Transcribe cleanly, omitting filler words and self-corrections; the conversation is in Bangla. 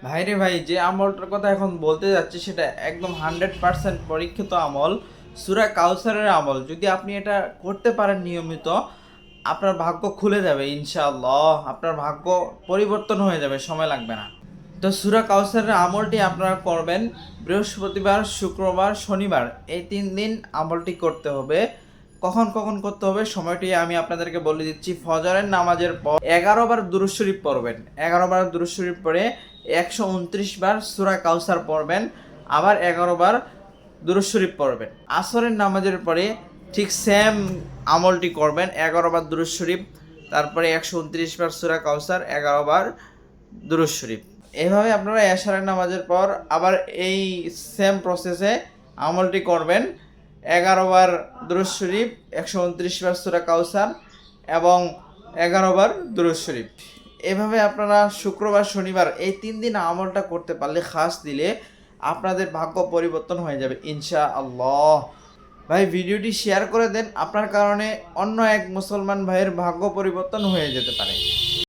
ভাইরে ভাই, যে আমলটার কথা এখন বলতে যাচ্ছি সেটা একদম 100% পরীক্ষিত আমল, সূরা কাউসারের আমল। যদি আপনি এটা করতে পারেন নিয়মিত, আপনার ভাগ্য খুলে যাবে ইনশাআল্লাহ। আপনার ভাগ্য পরিবর্তন হয়ে যাবে, সময় লাগবে না। তো সূরা কাউসারের আমলটি আপনারা করবেন বৃহস্পতিবার, শুক্রবার, শনিবার, এই 3 দিন আমলটি করতে হবে। কখন কখন করতে হবে সময়টি আমি আপনাদেরকে বলে দিচ্ছি। ফজরের নামাজের পর 11 বার দুরূদ শরীফ পড়বেন। 11 বার দুরূদ শরীফ পড়ে 129 বার সূরা কাউসার পড়বেন। আবার 11 বার দুরূদ শরীফ পড়বেন। আসরের নামাজের পরে ঠিক সেম আমলটি করবেন। 11 বার দুরূদ শরীফ, তারপরে 129 বার সূরা কাউসার, 11 বার দুরূদ শরীফ। এভাবে আপনারা এশারের নামাজের পর আবার এই সেম প্রসেসে আমলটি করবেন। 11 বার দুরূদ শরীফ, 129 বার সূরা কাউসার এবং 11 বার দুরূদ শরীফ। এভাবে আপনারা শুক্রবার, শনিবার এই 3 দিন আমলটা করতে পারলে, খাস দিলে আপনাদের ভাগ্য পরিবর্তন হয়ে যাবে ইনশাআল্লাহ। ভাই, ভিডিওটি শেয়ার করে দেন, আপনার কারণে অন্য এক মুসলমান ভাইয়ের ভাগ্য পরিবর্তন হয়ে যেতে পারে।